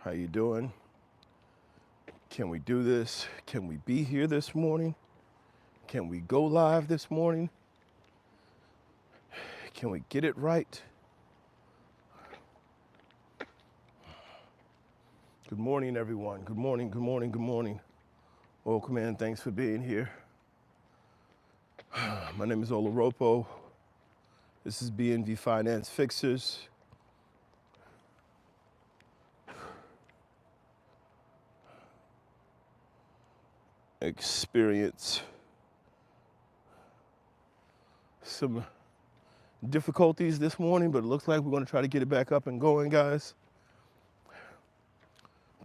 How you doing? Can we do this? Can we be here this morning? Can we go live this morning? Can we get it right? Good morning, everyone. Good morning, good morning, good morning. Welcome in. Thanks for being here. My name is Oloropo. This is BNV Finance Fixers. Experience some difficulties this morning, but it looks like we're going to try to get it back up and going, guys.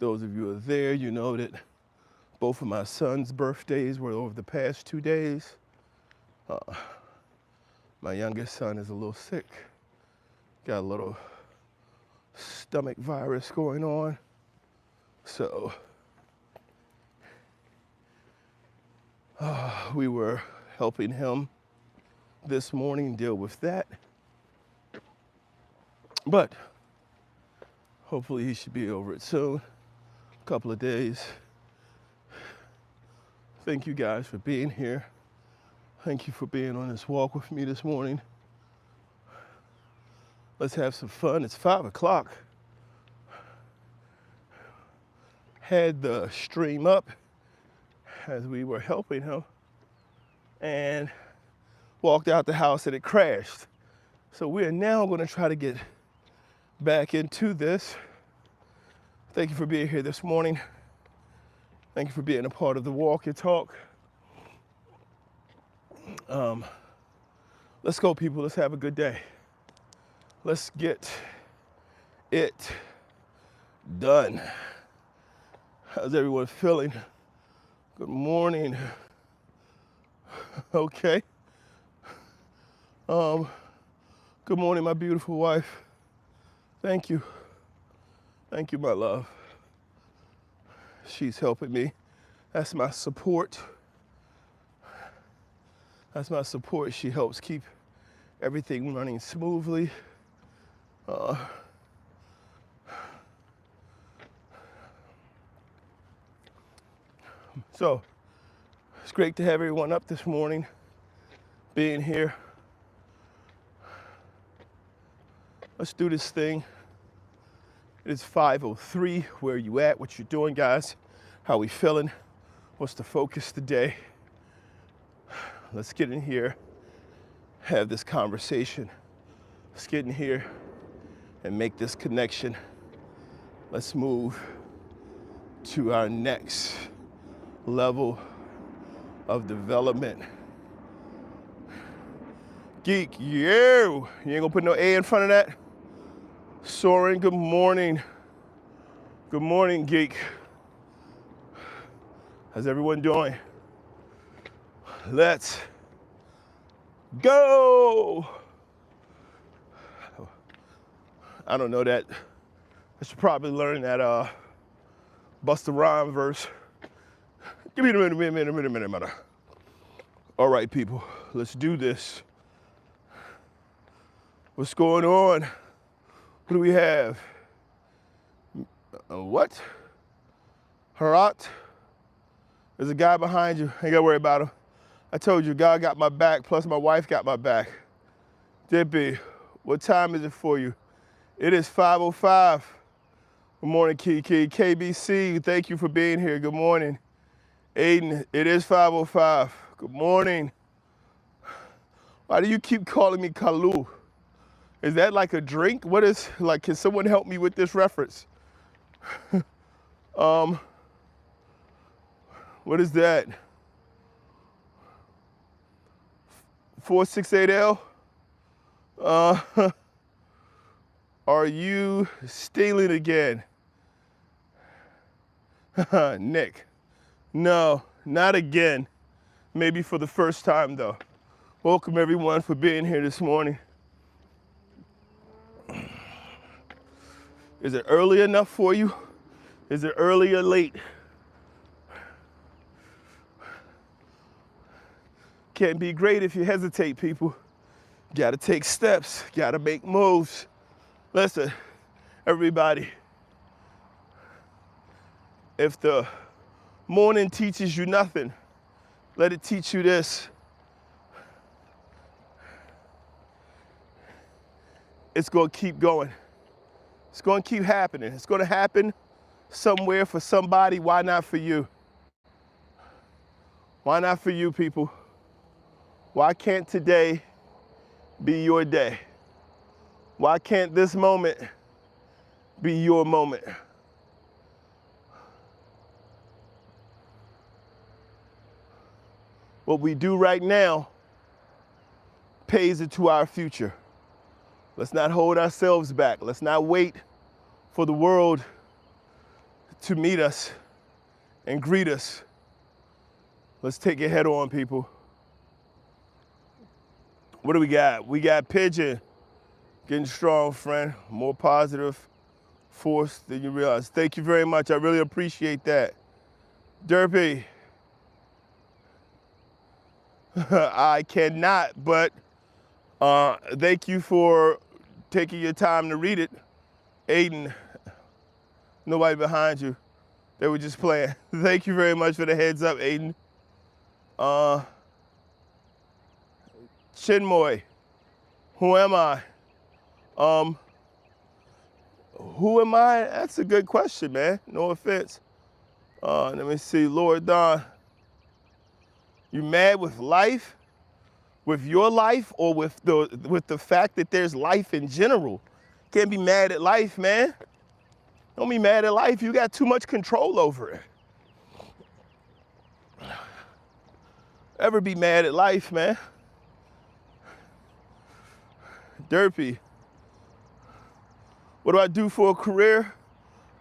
Those of you who are there, you know that both of my sons' birthdays were over the past 2 days. My youngest son is a little sick. Got a little stomach virus going on. So we were helping him this morning deal with that. But hopefully he should be over it soon. A couple of days. Thank you guys for being here. Thank you for being on this walk with me this morning. Let's have some fun. It's 5 o'clock. Had the stream up as we were helping him and walked out the house and it crashed. So we are now going to try to get back into this. Thank you for being here this morning. Thank you for being a part of the walk and talk. Let's go, people. Let's have a good day. Let's get it done. How's everyone feeling? Good morning. Okay. Good morning, my beautiful wife. Thank you. Thank you, my love. She's helping me. That's my support. That's my support. She helps keep everything running smoothly. So it's great to have everyone up this morning, being here. Let's do this thing. It is 5:03. Where are you at? What you doing, guys? How we feeling? What's the focus today? Let's get in here, have this conversation. Let's get in here and make this connection. Let's move to our next level of development. Geek, you ain't gonna put no A in front of that? Soren, good morning. Good morning, Geek. How's everyone doing? Let's go. I don't know that. I should probably learn that Busta Rhyme verse. Give me a minute. All right, people, let's do this. What's going on? What do we have? What? Harat? There's a guy behind you. Ain't gotta worry about him. I told you, God got my back, plus my wife got my back. Dippy, what time is it for you? It is 5:05. Good morning, Kiki. KBC, thank you for being here. Good morning. Aiden, it is 5:05. Good morning. Why do you keep calling me Kalu? Is that like a drink? What is, like, can someone help me with this reference? What is that? 468L? Are you stealing again? Nick. No, not again. Maybe for the first time, though. Welcome, everyone, for being here this morning. Is it early enough for you? Is it early or late? Can't be great if you hesitate, people. Gotta take steps, gotta make moves. Listen, everybody, If the morning teaches you nothing, let it teach you this. It's going to keep going. It's going to keep happening. It's going to happen somewhere for somebody. Why not for you? Why not for you, people? Why can't today be your day? Why can't this moment be your moment? What we do right now pays into our future. Let's not hold ourselves back. Let's not wait for the world to meet us and greet us. Let's take it head on, people. What do we got? We got Pigeon. Getting strong, friend. More positive force than you realize. Thank you very much. I really appreciate that. Derpy. I cannot, but thank you for taking your time to read it. Aiden, nobody behind you. They were just playing. Thank you very much for the heads up, Aiden. Chinmoy, who am I? Who am I? That's a good question, man. No offense. Let me see, Lord Don. You mad with life? With your life, or with the fact that there's life in general? Can't be mad at life, man. Don't be mad at life. You got too much control over it. Ever be mad at life, man? Derpy. What do I do for a career?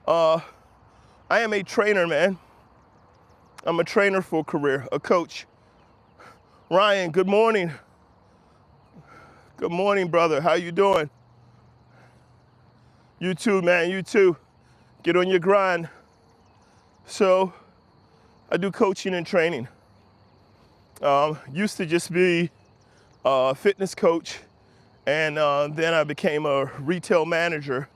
I am a trainer, man. I'm a trainer for a career, a coach. Ryan, good morning. Good morning, brother. How you doing? You too, man, you too. Get on your grind. So, I do coaching and training. Used to just be a fitness coach, and then I became a retail manager.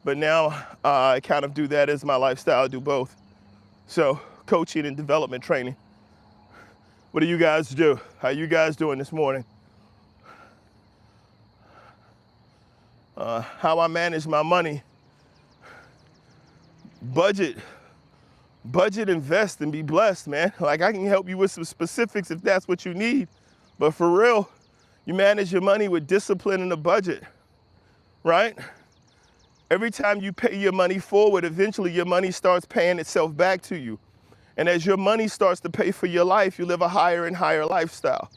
But now I kind of do that as my lifestyle. I do both. So, coaching and development training. What do you guys do? How you guys doing this morning? How I manage my money. Budget, invest, and be blessed, man. Like, I can help you with some specifics if that's what you need. But for real, you manage your money with discipline and a budget, right? Every time you pay your money forward, eventually your money starts paying itself back to you. And as your money starts to pay for your life, you live a higher and higher lifestyle,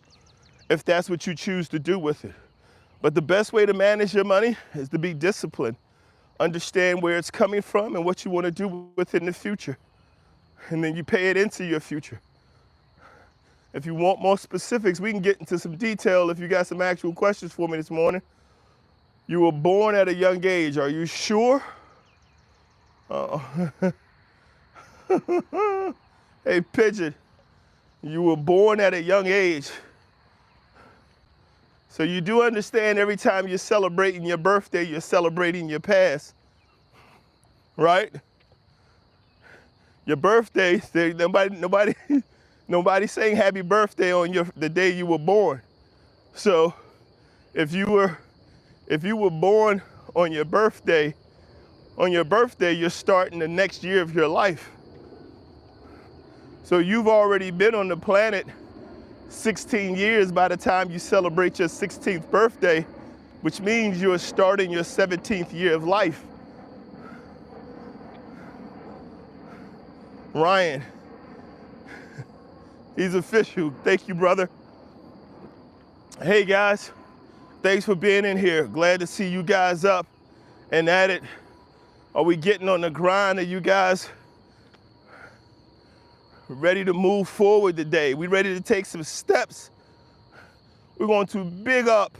if that's what you choose to do with it. But the best way to manage your money is to be disciplined. Understand where it's coming from and what you want to do with it in the future. And then you pay it into your future. If you want more specifics, we can get into some detail if you got some actual questions for me this morning. You were born at a young age. Are you sure? Hey, Pigeon, you were born at a young age. So you do understand every time you're celebrating your birthday, you're celebrating your past, right? Your birthday, nobody saying happy birthday on the day you were born. So if you were born on your birthday, you're starting the next year of your life. So you've already been on the planet 16 years by the time you celebrate your 16th birthday, which means you're starting your 17th year of life. Ryan, he's official. Thank you, brother. Hey, guys, thanks for being in here. Glad to see you guys up and at it. Are we getting on the grind? Are you guys ready to move forward today? We ready to take some steps? We're going to big up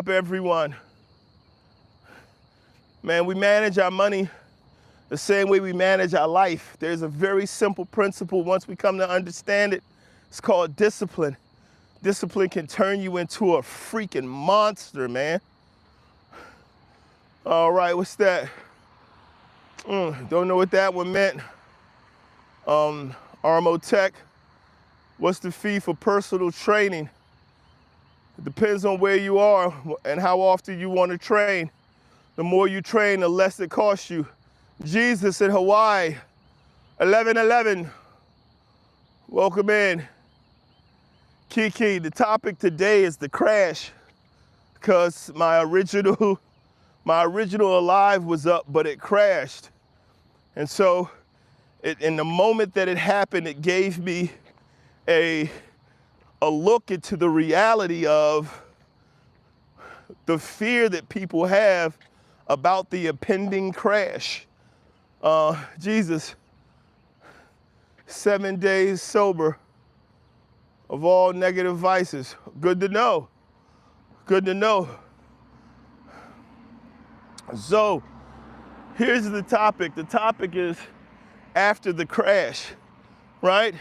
everyone. Man, we manage our money the same way we manage our life. There's a very simple principle once we come to understand it. It's called discipline. Discipline can turn you into a freaking monster, man. All right, what's that? Don't know what that one meant. Armo Tech, what's the fee for personal training? It depends on where you are and how often you want to train. The more you train, the less it costs you. Jesus in Hawaii, 1111. Welcome in. Kiki, the topic today is the crash, because my original Alive was up, but it crashed. And so in the moment that it happened, it gave me a look into the reality of the fear that people have about the impending crash. Jesus, 7 days sober of all negative vices. Good to know. Good to know. So here's the topic. The topic is after the crash, right?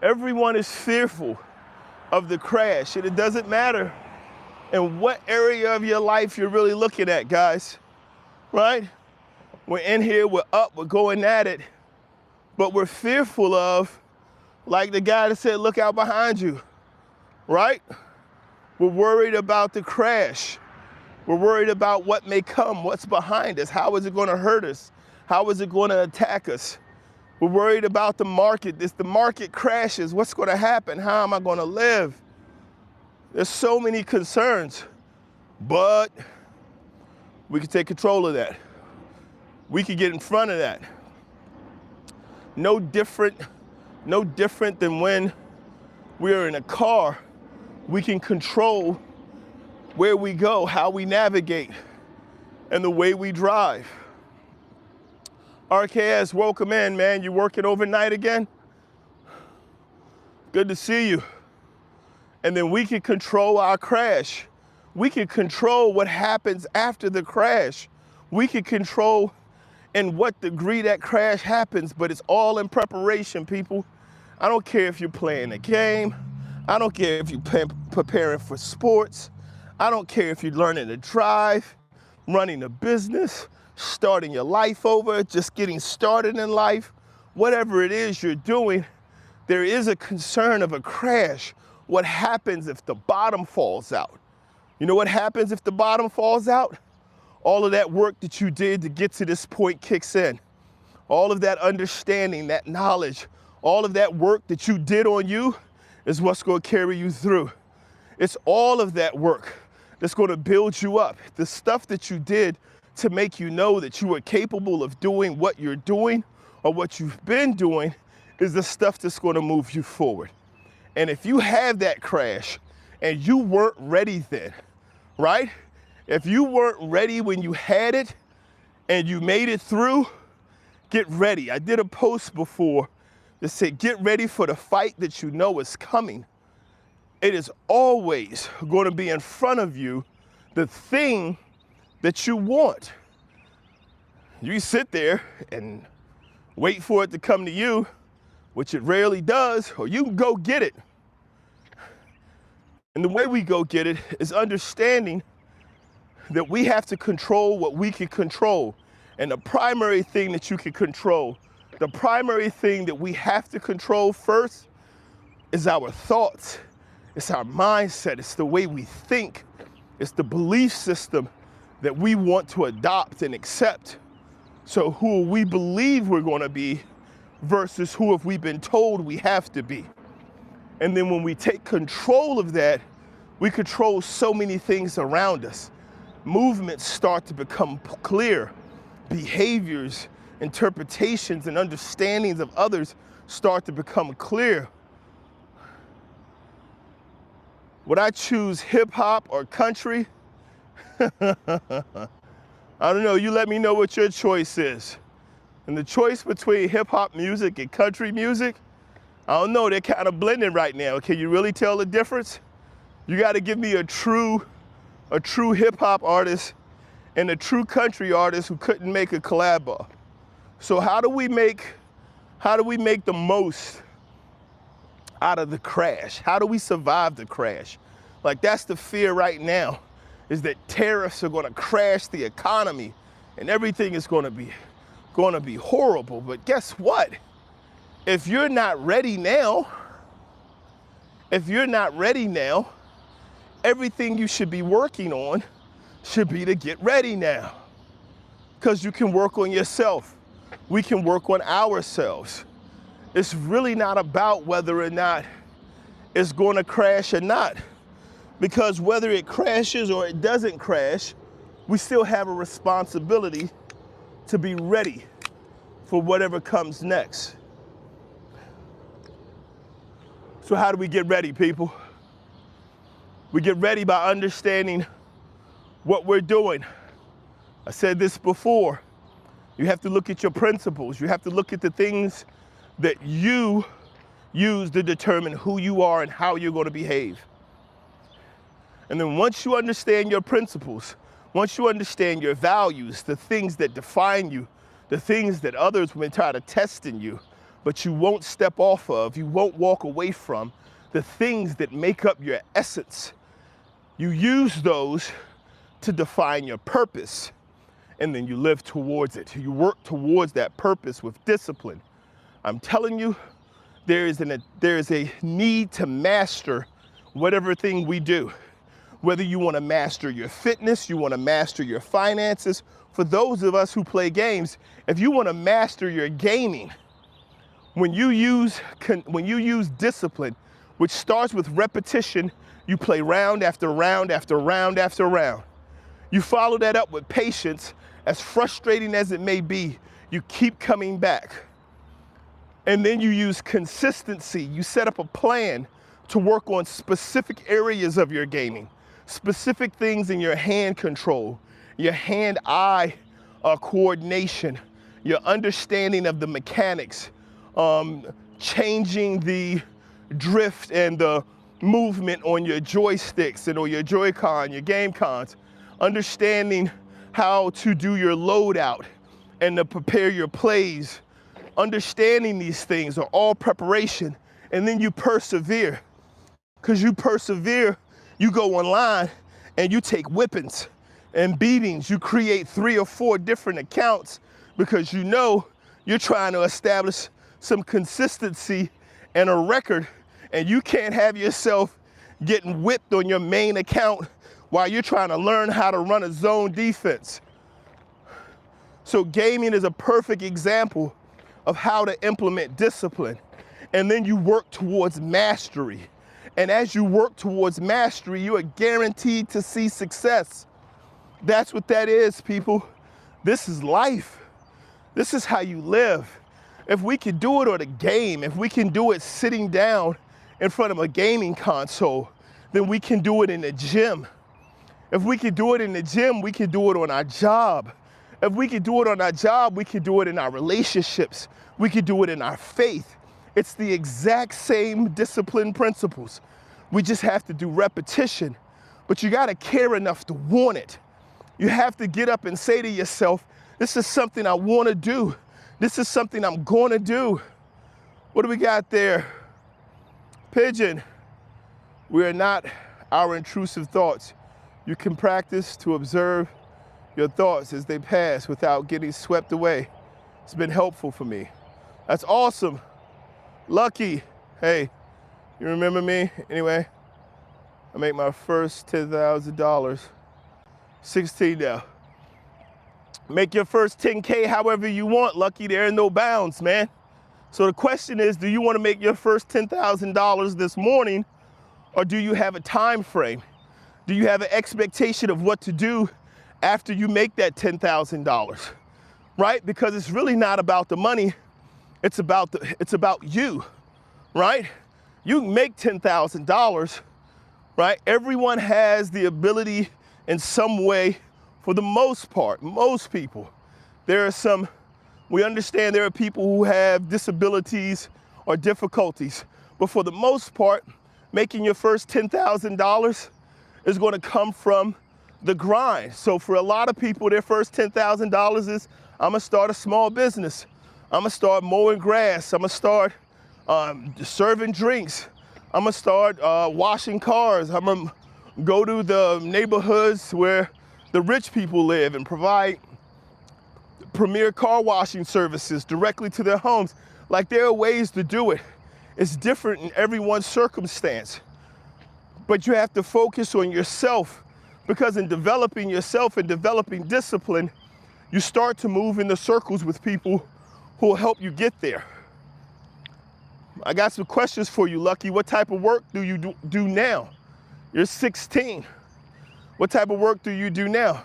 Everyone is fearful of the crash, and it doesn't matter in what area of your life you're really looking at, guys, right? We're in here, we're up, we're going at it, but we're fearful of, like the guy that said, look out behind you, right? We're worried about the crash. We're worried about what may come, what's behind us, how is it going to hurt us, how is it going to attack us. We're worried about the market. If the market crashes, what's going to happen? How am I going to live? There's so many concerns, but we can take control of that. We can get in front of that. No different than when we're in a car. We can control where we go, how we navigate, and the way we drive. RKS, welcome in, man. You working overnight again? Good to see you. And then we can control our crash. We can control what happens after the crash. We can control in what degree that crash happens, but it's all in preparation, people. I don't care if you're playing a game. I don't care if you're preparing for sports. I don't care if you're learning to drive, running a business, starting your life over, just getting started in life. Whatever it is you're doing, there is a concern of a crash. What happens if the bottom falls out? You know what happens if the bottom falls out? All of that work that you did to get to this point kicks in. All of that understanding, that knowledge, all of that work that you did on you is what's going to carry you through. It's all of that work that's going to build you up. The stuff that you did to make you know that you are capable of doing what you're doing or what you've been doing is the stuff that's going to move you forward. And if you have that crash and you weren't ready then, right? If you weren't ready when you had it and you made it through, get ready. I did a post before that said, get ready for the fight that you know is coming. It is always going to be in front of you, the thing that you want. You sit there and wait for it to come to you, which it rarely does, or you can go get it. And the way we go get it is understanding that we have to control what we can control. And the primary thing that you can control, the primary thing that we have to control first is our thoughts. It's our mindset. It's the way we think. It's the belief system that we want to adopt and accept. So who we believe we're going to be versus who have we been told we have to be. And then when we take control of that, we control so many things around us. Movements start to become clear. Behaviors, interpretations, and understandings of others start to become clear. Would I choose hip hop or country? I don't know, you let me know what your choice is. And the choice between hip hop music and country music, I don't know, they're kind of blending right now. Can you really tell the difference? You got to give me a true hip hop artist and a true country artist who couldn't make a collab. So how do we make the most out of the crash? How do we survive the crash? Like, that's the fear right now, is that tariffs are going to crash the economy and everything is going to be going to be horrible. But guess what? If you're not ready now, everything you should be working on should be to get ready now. Because you can work on yourself. We can work on ourselves. It's really not about whether or not it's going to crash or not. Because whether it crashes or it doesn't crash, we still have a responsibility to be ready for whatever comes next. So how do we get ready, people? We get ready by understanding what we're doing. I said this before. You have to look at your principles. You have to look at the things that you use to determine who you are and how you're going to behave. And then once you understand your principles, once you understand your values, the things that define you, the things that others will try to test in you, but you won't step off of, you won't walk away from, the things that make up your essence, you use those to define your purpose, and then you live towards it. You work towards that purpose with discipline. I'm telling you, there is a need to master whatever thing we do. Whether you want to master your fitness, you want to master your finances. For those of us who play games, if you want to master your gaming, when you use discipline, which starts with repetition, you play round after round after round after round. You follow that up with patience, as frustrating as it may be, you keep coming back. And then you use consistency. You set up a plan to work on specific areas of your gaming, specific things in your hand control, your hand-eye coordination, your understanding of the mechanics, changing the drift and the movement on your joysticks and or your Joy-Con, your game cons, understanding how to do your loadout and to prepare your plays. Understanding these things are all preparation, and then you persevere. Because you persevere, you go online and you take whippings and beatings. You create 3 or 4 different accounts because you know you're trying to establish some consistency and a record, and you can't have yourself getting whipped on your main account while you're trying to learn how to run a zone defense. So gaming is a perfect example of how to implement discipline. And then you work towards mastery. And as you work towards mastery, you are guaranteed to see success. That's what that is, people. This is life. This is how you live. If we can do it on a game, if we can do it sitting down in front of a gaming console, then we can do it in the gym. If we can do it in the gym, we can do it on our job. If we can do it on our job, we can do it in our relationships. We can do it in our faith. It's the exact same discipline principles. We just have to do repetition, but you gotta care enough to want it. You have to get up and say to yourself, this is something I wanna do. This is something I'm gonna do. What do we got there? Pigeon, we are not our intrusive thoughts. You can practice to observe your thoughts as they pass without getting swept away. It's been helpful for me. That's awesome. Lucky. Hey, you remember me? Anyway, I make my first $10,000. 16 now. Make your first 10K however you want, Lucky. There are no bounds, man. So the question is, do you want to make your first $10,000 this morning, or do you have a time frame? Do you have an expectation of what to do after you make that $10,000, right? Because it's really not about the money, it's about you, right? You can make $10,000, right? Everyone has the ability in some way, for the most part, most people. There are some, we understand there are people who have disabilities or difficulties, but for the most part, making your first $10,000 is going to come from the grind. So for a lot of people, their first $10,000 is, I'm gonna start a small business. I'm gonna start mowing grass. I'm gonna start serving drinks. I'm gonna start washing cars. I'm gonna go to the neighborhoods where the rich people live and provide premier car washing services directly to their homes. Like, there are ways to do it. It's different in everyone's circumstance. But you have to focus on yourself, because in developing yourself and developing discipline, you start to move into circles with people who will help you get there. I got some questions for you, Lucky. What type of work do you do now? You're 16. What type of work do you do now?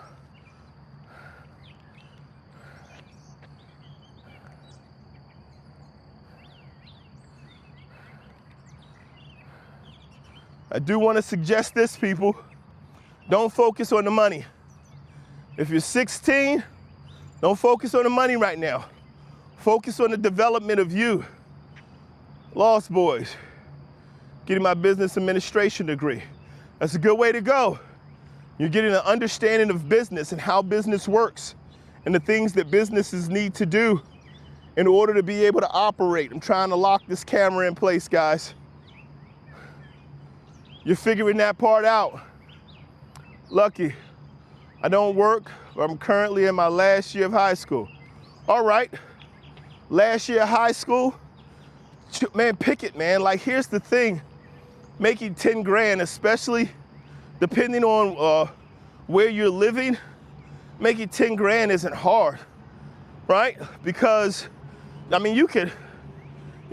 I do want to suggest this, people. Don't focus on the money. If you're 16, don't focus on the money right now. Focus on the development of you. Lost Boys, getting my business administration degree. That's a good way to go. You're getting an understanding of business and how business works and the things that businesses need to do in order to be able to operate. I'm trying to lock this camera in place, guys. You're figuring that part out. Lucky, I don't work, but I'm currently in my last year of high school. All right, last year of high school, man, pick it, man. Like, here's the thing, making 10 grand, especially depending on where you're living, making 10 grand isn't hard, right? Because, I mean, you can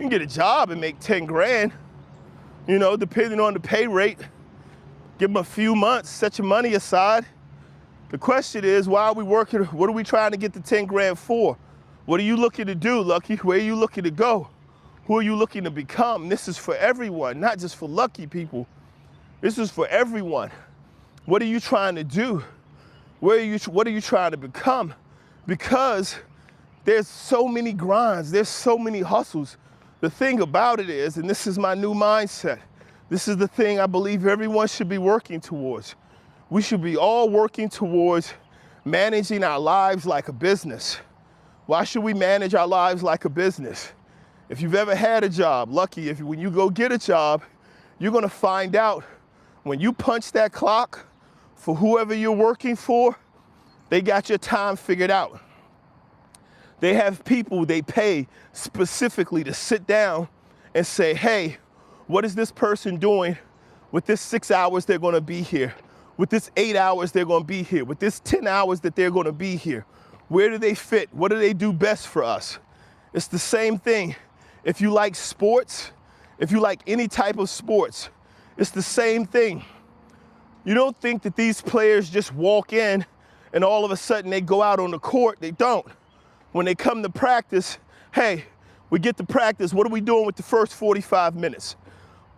get a job and make 10 grand, you know, depending on the pay rate. Give them a few months, set your money aside. The question is, why are we working? What are we trying to get the 10 grand for? What are you looking to do, Lucky? Where are you looking to go? Who are you looking to become? This is for everyone, not just for lucky people. This is for everyone. What are you trying to do? What are you trying to become? Because there's so many grinds, there's so many hustles. The thing about it is, and this is my new mindset, this is the thing I believe everyone should be working towards. We should be all working towards managing our lives like a business. Why should we manage our lives like a business? If you've ever had a job, Lucky, when you go get a job, you're gonna find out when you punch that clock for whoever you're working for, they got your time figured out. They have people they pay specifically to sit down and say, hey, what is this person doing with this 6 hours they're gonna be here? With this 8 hours they're gonna be here? With this 10 hours that they're gonna be here? Where do they fit? What do they do best for us? It's the same thing. If you like sports, if you like any type of sports, it's the same thing. You don't think that these players just walk in and all of a sudden they go out on the court. They don't. When they come to practice, hey, we get to practice. What are we doing with the first 45 minutes?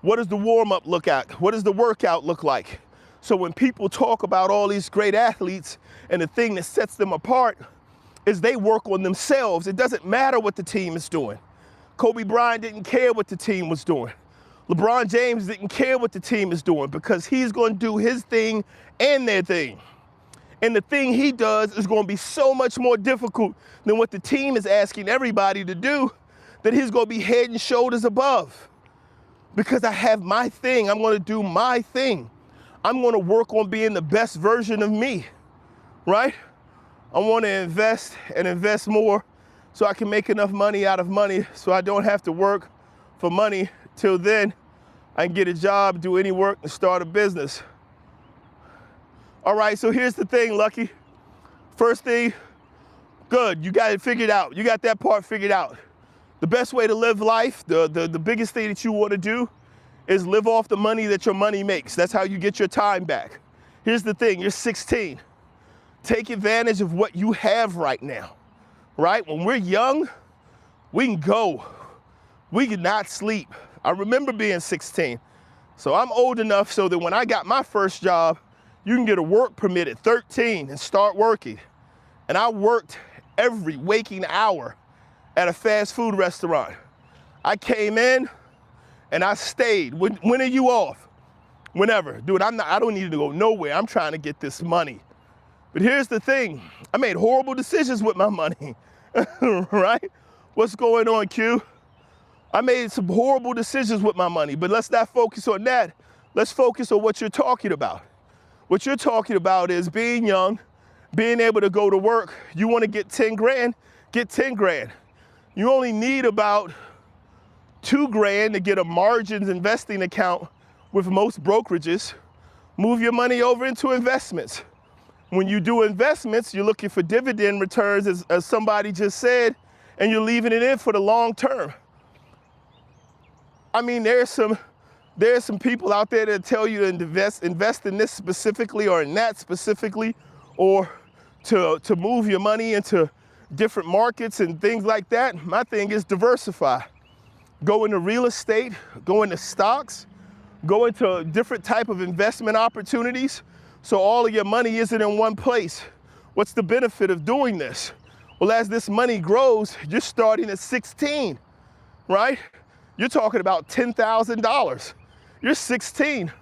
What does the warm-up look at? What does the workout look like? So when people talk about all these great athletes, and the thing that sets them apart is they work on themselves. It doesn't matter what the team is doing. Kobe Bryant didn't care what the team was doing. LeBron James didn't care what the team is doing, because he's going to do his thing and their thing. And the thing he does is going to be so much more difficult than what the team is asking everybody to do, that he's going to be head and shoulders above. Because I have my thing, I'm going to do my thing. I'm going to work on being the best version of me, right? I want to invest and invest more so I can make enough money out of money so I don't have to work for money. Till then, I can get a job, do any work, and start a business. All right, so here's the thing, Lucky. First thing, good, you got it figured out. You got that part figured out. The best way to live life, the biggest thing that you want to do is live off the money that your money makes. That's how you get your time back. Here's the thing, you're 16. Take advantage of what you have right now, right? When we're young, we can go. We can not sleep. I remember being 16. So I'm old enough so that when I got my first job, you can get a work permit at 13 and start working. And I worked every waking hour at a fast food restaurant. I came in and I stayed. When are you off? Whenever. Dude, I don't need to go nowhere. I'm trying to get this money. But here's the thing. I made horrible decisions with my money, right? What's going on, Q? I made some horrible decisions with my money, but let's not focus on that. Let's focus on what you're talking about. What you're talking about is being young being able to go to work. You want to get 10 grand, get 10 grand. You only need about 2 grand to get a margins investing account with most brokerages. Move your money over into investments. When you do investments, you're looking for dividend returns, as somebody just said, and you're leaving it in for the long term. I mean, there's some people out there that tell you to invest in this specifically or in that specifically, or to move your money into different markets and things like that. My thing is diversify. Go into real estate, go into stocks, go into different type of investment opportunities so all of your money isn't in one place. What's the benefit of doing this? Well, as this money grows, you're starting at 16, right? You're talking about $10,000. You're 16.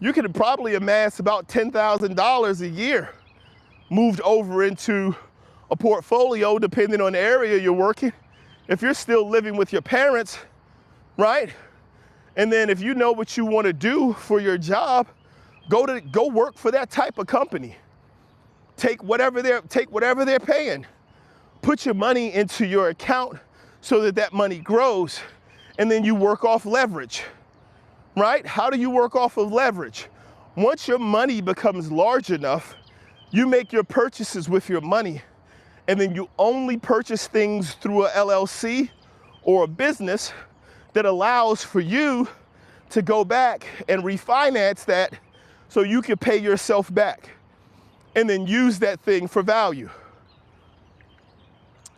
You could probably amass about $10,000 a year moved over into a portfolio depending on the area you're working. If you're still living with your parents, right? And then if you know what you want to do for your job, go work for that type of company. Take whatever they're paying. Put your money into your account so that that money grows, and then you work off leverage, right? How do you work off of leverage? Once your money becomes large enough, you make your purchases with your money, and then you only purchase things through a LLC or a business that allows for you to go back and refinance that so you can pay yourself back and then use that thing for value.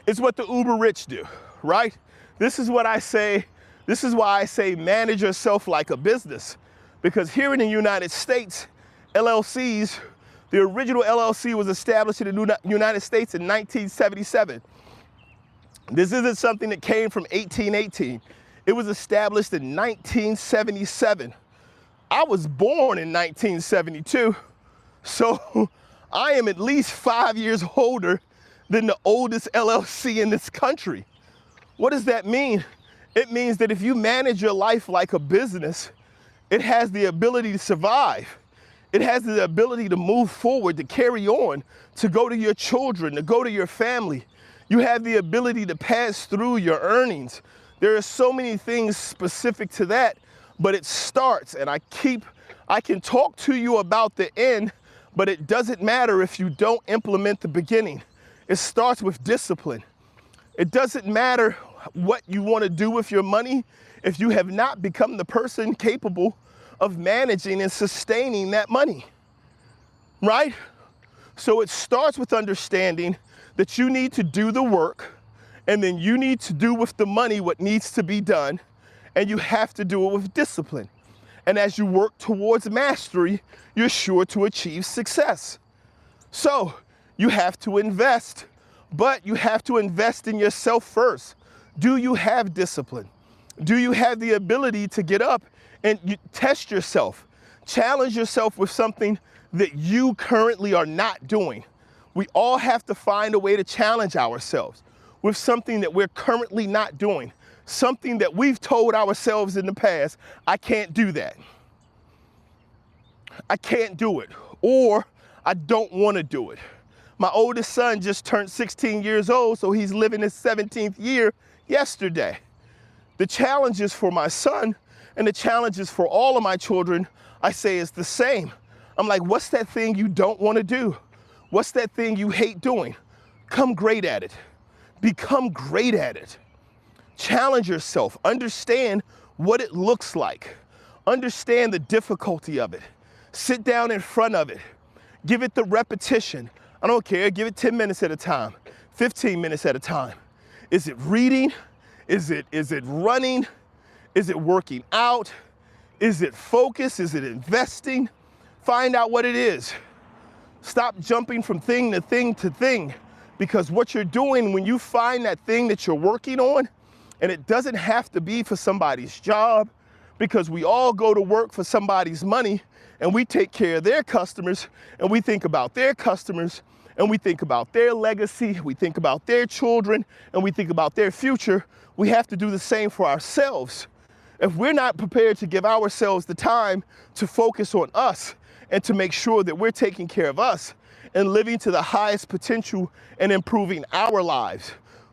It's what the uber rich do, right? This is what I say. This is why I say manage yourself like a business, because here in the United States, LLCs, the original LLC was established in the United States in 1977. This isn't something that came from 1818. It was established in 1977. I was born in 1972, so I am at least 5 years older than the oldest LLC in this country. What does that mean? It means that if you manage your life like a business, it has the ability to survive. It has the ability to move forward, to carry on, to go to your children, to go to your family. You have the ability to pass through your earnings. There are so many things specific to that, but it starts, and I can talk to you about the end, but it doesn't matter if you don't implement the beginning. It starts with discipline. It doesn't matter what you want to do with your money if you have not become the person capable of managing and sustaining that money, right? So it starts with understanding that you need to do the work, and then you need to do with the money what needs to be done, and you have to do it with discipline. And as you work towards mastery, you're sure to achieve success. So you have to invest, but you have to invest in yourself first. Do you have discipline? Do you have the ability to get up and you test yourself? Challenge yourself with something that you currently are not doing. We all have to find a way to challenge ourselves with something that we're currently not doing. Something that we've told ourselves in the past, I can't do that. I can't do it, or I don't want to do it. My oldest son just turned 16 years old, so he's living his 17th year yesterday. The challenges for my son and the challenges for all of my children, I say, is the same. I'm like, what's that thing you don't want to do? What's that thing you hate doing? Become great at it. Become great at it. Challenge yourself. Understand what it looks like. Understand the difficulty of it. Sit down in front of it. Give it the repetition. I don't care. Give it 10 minutes at a time, 15 minutes at a time. Is it reading? Is it running? Is it working out? Is it focus? Is it investing? Find out what it is. Stop jumping from thing to thing to thing, because what you're doing when you find that thing that you're working on, and it doesn't have to be for somebody's job, because we all go to work for somebody's money, and we take care of their customers, and we think about their customers, and we think about their legacy, we think about their children, and we think about their future. We have to do the same for ourselves. If we're not prepared to give ourselves the time to focus on us and to make sure that we're taking care of us and living to the highest potential and improving our lives.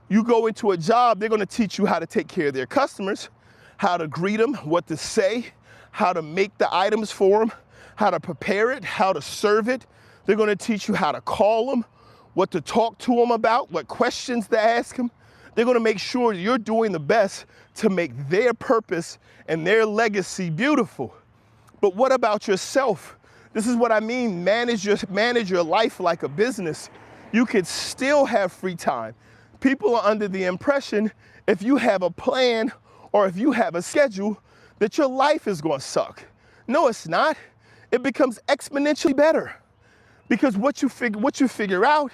You go into a job, they're gonna teach you how to take care of their customers, how to greet them, what to say, how to make the items for them, how to prepare it, how to serve it. They're gonna teach you how to call them, what to talk to them about, what questions to ask them. They're gonna make sure you're doing the best to make their purpose and their legacy beautiful. But what about yourself? This is what I mean, manage your life like a business. You could still have free time. People are under the impression if you have a plan or if you have a schedule that your life is gonna suck. No, it's not. It becomes exponentially better. Because what you figure out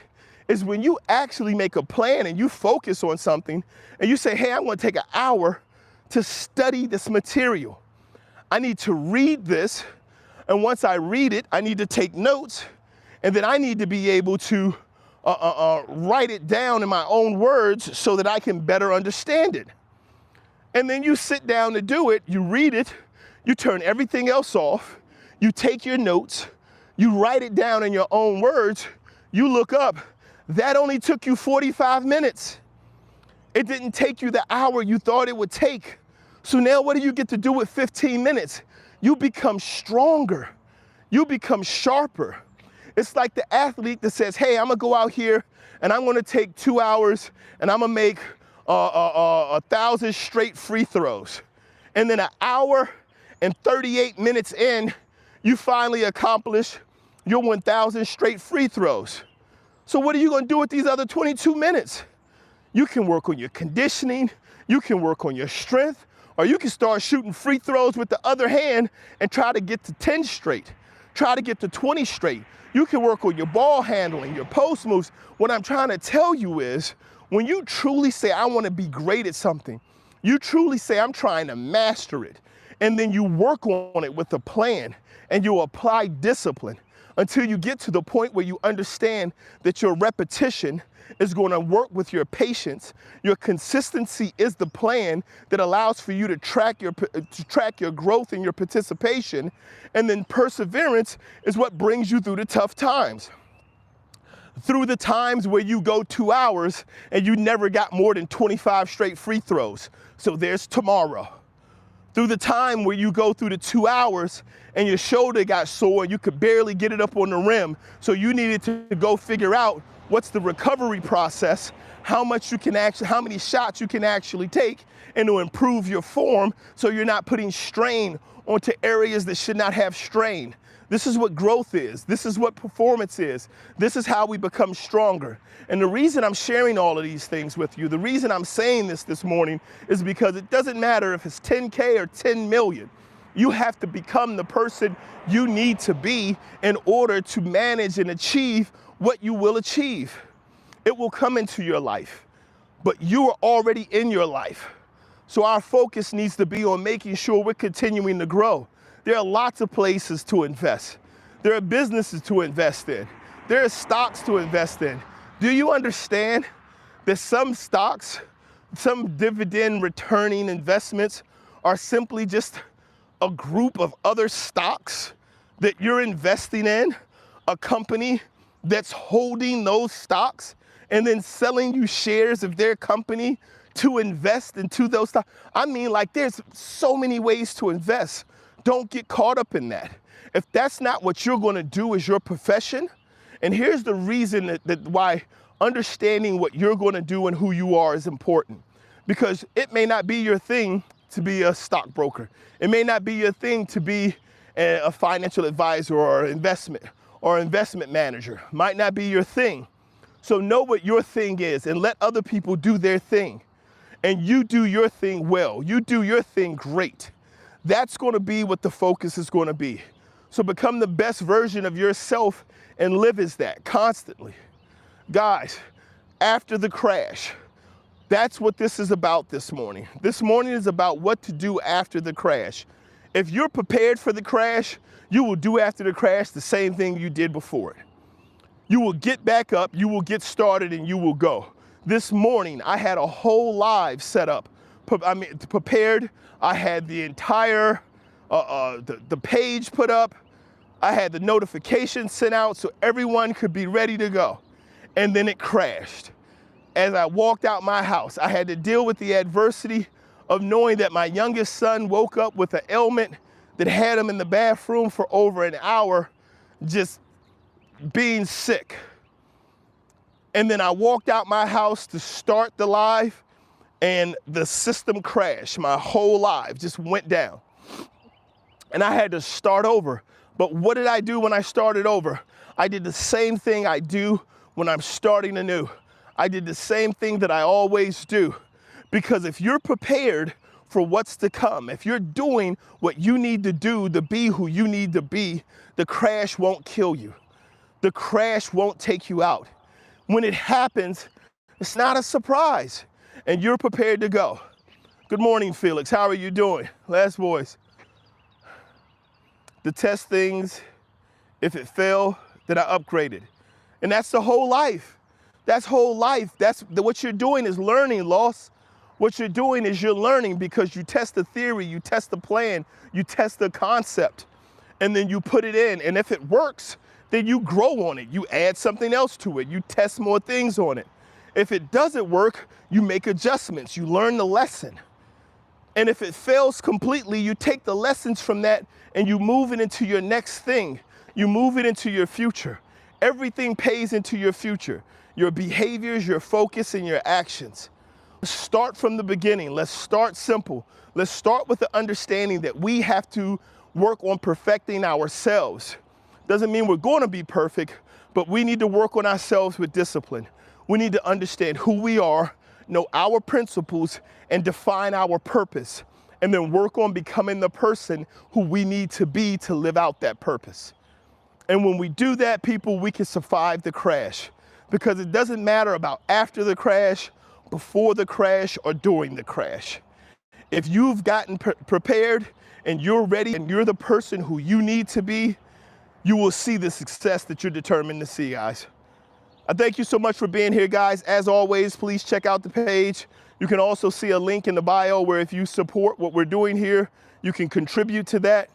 is when you actually make a plan and you focus on something and you say, hey, I'm gonna take an hour to study this material. I need to read this, and once I read it, I need to take notes, and then I need to be able to write it down in my own words so that I can better understand it. And then you sit down to do it, you read it, you turn everything else off, you take your notes, you write it down in your own words, you look up. That only took you 45 minutes. It didn't take you the hour you thought it would take. So now what do you get to do with 15 minutes? You become stronger. You become sharper. It's like the athlete that says, hey, I'm gonna go out here and I'm gonna take 2 hours and I'm gonna make 1,000 straight free throws. And then 1 hour and 38 minutes in, you finally accomplish your 1,000 straight free throws. So what are you gonna do with these other 22 minutes? You can work on your conditioning, you can work on your strength, or you can start shooting free throws with the other hand and try to get to 10 straight. Try to get to 20 straight. You can work on your ball handling, your post moves. What I'm trying to tell you is, when you truly say, I wanna be great at something, you truly say, I'm trying to master it, and then you work on it with a plan, and you apply discipline until you get to the point where you understand that your repetition is going to work with your patience. Your consistency is the plan that allows for you to track your growth and your participation. And then perseverance is what brings you through the tough times. Through the times where you go 2 hours and you never got more than 25 straight free throws. So there's tomorrow. Through the time where you go through the 2 hours and your shoulder got sore and you could barely get it up on the rim. So you needed to go figure out what's the recovery process, how many shots you can actually take, and to improve your form so you're not putting strain onto areas that should not have strain. This is what growth is. This is what performance is. This is how we become stronger. And the reason I'm sharing all of these things with you, the reason I'm saying this morning is because it doesn't matter if it's 10K or 10 million. You have to become the person you need to be in order to manage and achieve what you will achieve. It will come into your life, but you are already in your life. So our focus needs to be on making sure we're continuing to grow. There are lots of places to invest. There are businesses to invest in. There are stocks to invest in. Do you understand that some stocks, some dividend returning investments are simply just a group of other stocks that you're investing in, a company that's holding those stocks and then selling you shares of their company to invest into those stocks? I mean, like, there's so many ways to invest. Don't get caught up in that. If that's not what you're gonna do as your profession, and here's the reason that why understanding what you're gonna do and who you are is important. Because it may not be your thing to be a stockbroker. It may not be your thing to be a financial advisor or investment manager. Might not be your thing. So know what your thing is and let other people do their thing. And you do your thing well. You do your thing great. That's gonna be what the focus is gonna be. So become the best version of yourself and live as that constantly. Guys, after the crash, that's what this is about this morning. This morning is about what to do after the crash. If you're prepared for the crash, you will do after the crash the same thing you did before it. You will get back up, you will get started, and you will go. This morning, I had a whole live set up. Prepared. I had the entire, the page put up. I had the notification sent out so everyone could be ready to go. And then it crashed. As I walked out my house, I had to deal with the adversity of knowing that my youngest son woke up with an ailment that had him in the bathroom for over an hour, just being sick. And then I walked out my house to start the live, and the system crashed. My whole life just went down. And I had to start over. But what did I do when I started over? I did the same thing I do when I'm starting anew. I did the same thing that I always do. Because if you're prepared for what's to come, if you're doing what you need to do to be who you need to be, the crash won't kill you. The crash won't take you out. When it happens, it's not a surprise, and you're prepared to go. Good morning, Felix. How are you doing? Last voice. The test things, if it failed, then I upgraded. And that's the whole life. That's whole life. What you're doing is learning, Loss. What you're doing is you're learning because you test the theory, you test the plan, you test the concept, and then you put it in. And if it works, then you grow on it. You add something else to it. You test more things on it. If it doesn't work, you make adjustments. You learn the lesson. And if it fails completely, you take the lessons from that and you move it into your next thing. You move it into your future. Everything pays into your future. Your behaviors, your focus, and your actions. Let's start from the beginning. Let's start simple. Let's start with the understanding that we have to work on perfecting ourselves. Doesn't mean we're going to be perfect, but we need to work on ourselves with discipline. We need to understand who we are, know our principles, and define our purpose, and then work on becoming the person who we need to be to live out that purpose. And when we do that, people, we can survive the crash, because it doesn't matter about after the crash, before the crash, or during the crash. If you've gotten prepared and you're ready and you're the person who you need to be, you will see the success that you're determined to see, guys. I thank you so much for being here, guys. As always, please check out the page. You can also see a link in the bio where if you support what we're doing here, you can contribute to that.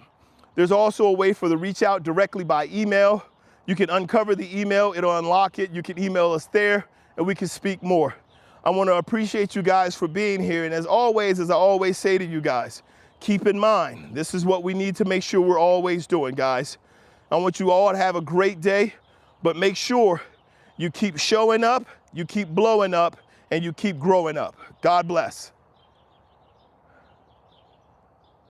There's also a way for the reach out directly by email. You can uncover the email, it'll unlock it. You can email us there and we can speak more. I want to appreciate you guys for being here. And as always, as I always say to you guys, keep in mind, this is what we need to make sure we're always doing, guys. I want you all to have a great day, but make sure you keep showing up, you keep blowing up, and you keep growing up. God bless.